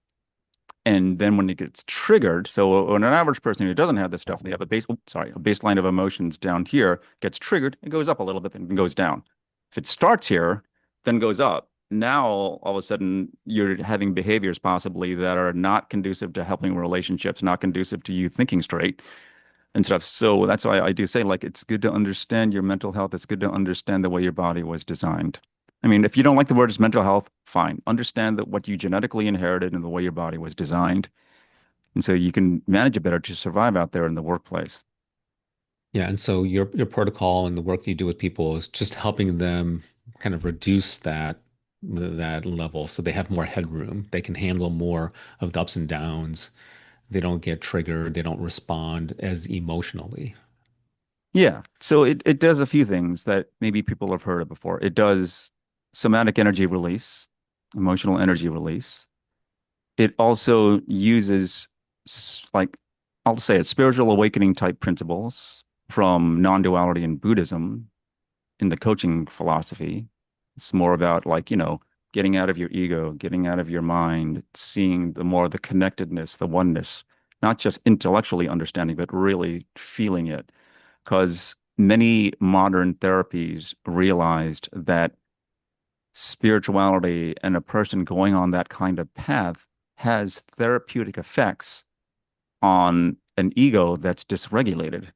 And then when it gets triggered, so when an average person who doesn't have this stuff, they have a baseline of emotions down here, gets triggered, it goes up a little bit, then goes down. If it starts here, then goes up. Now all of a sudden you're having behaviors possibly that are not conducive to helping relationships, not conducive to you thinking straight and stuff. So that's why I do say, like, it's good to understand your mental health. It's good to understand the way your body was designed. I mean, if you don't like the word mental health, fine. Understand that what you genetically inherited and the way your body was designed. And so you can manage it better to survive out there in the workplace. Yeah. And so your protocol and the work you do with people is just helping them kind of reduce that level so they have more headroom. They can handle more of the ups and downs. They don't get triggered. They don't respond as emotionally. Yeah. So it does a few things that maybe people have heard of before. It does somatic energy release, emotional energy release. It also uses like I'll say it, spiritual awakening type principles from non-duality in Buddhism in the coaching philosophy. It's more about like, getting out of your ego, getting out of your mind, seeing the connectedness, the oneness, not just intellectually understanding, but really feeling it. Because many modern therapies realized that spirituality and a person going on that kind of path has therapeutic effects on an ego that's dysregulated.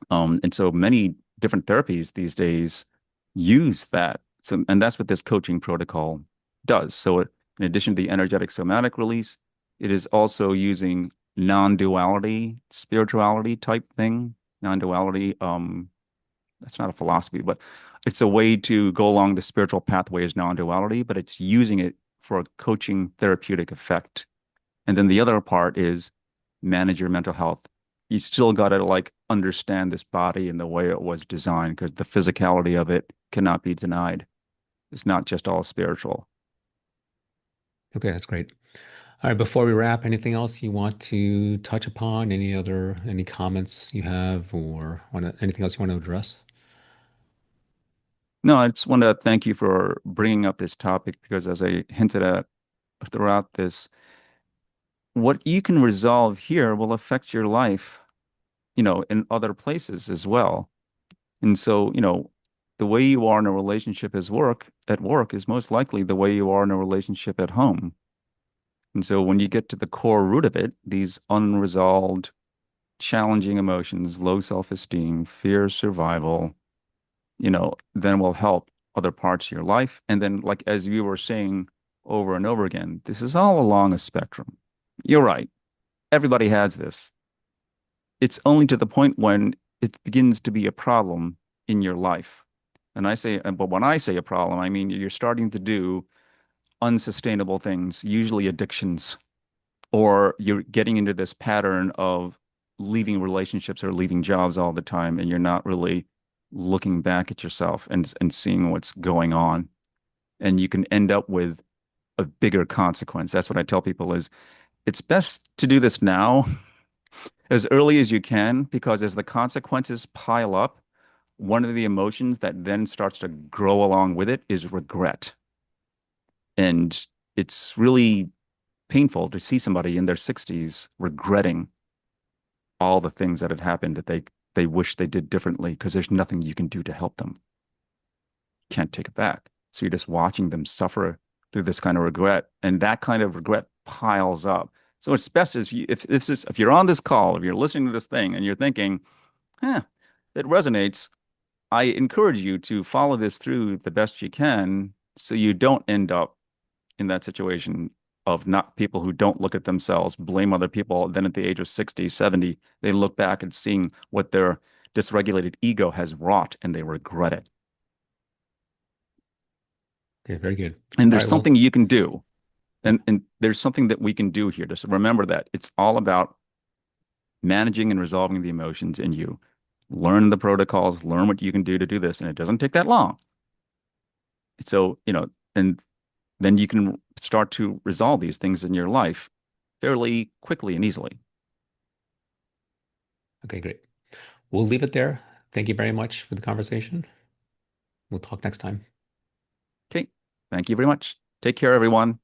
And so many different therapies these days use that. So, and that's what this coaching protocol does. So, in addition to the energetic somatic release, it is also using non-duality, spirituality type thing, non-duality That's not a philosophy, but it's a way to go along the spiritual pathway as non-duality, but it's using it for a coaching therapeutic effect. And then the other part is manage your mental health. You still got to like understand this body and the way it was designed because the physicality of it cannot be denied. It's not just all spiritual. Okay, that's great. All right, before we wrap, anything else you want to touch upon? Any comments you have or anything else you want to address? No, I just want to thank you for bringing up this topic because as I hinted at throughout this, what you can resolve here will affect your life, in other places as well. And so, the way you are in a relationship at work is most likely the way you are in a relationship at home. And so when you get to the core root of it, these unresolved, challenging emotions, low self-esteem, fear, survival, then will help other parts of your life. And then, like as you were saying over and over again, this is all along a spectrum. You're right. Everybody has this. It's only to the point when it begins to be a problem in your life. But when I say a problem, I mean you're starting to do unsustainable things, usually addictions, or you're getting into this pattern of leaving relationships or leaving jobs all the time, and you're not really looking back at yourself and seeing what's going on. And you can end up with a bigger consequence. That's what I tell people is it's best to do this now as early as you can, because as the consequences pile up, one of the emotions that then starts to grow along with it is regret. And it's really painful to see somebody in their 60s regretting all the things that had happened that they wish they did differently because there's nothing you can do to help them. Can't take it back. So you're just watching them suffer through this kind of regret, and that kind of regret piles up. So it's best if you're on this call, if you're listening to this thing and you're thinking, huh, it resonates, I encourage you to follow this through the best you can so you don't end up in that situation of not people who don't look at themselves, blame other people. Then at the age of 60, 70, they look back and seeing what their dysregulated ego has wrought and they regret it. Okay, very good. And All there's right, well, something you can do. yeah. And there's something that we can do here. Just remember that it's all about managing and resolving the emotions in you. Learn the protocols, learn what you can do to do this. And it doesn't take that long. So, and then you can start to resolve these things in your life fairly quickly and easily. Okay, great. We'll leave it there. Thank you very much for the conversation. We'll talk next time. Okay. Thank you very much. Take care, everyone.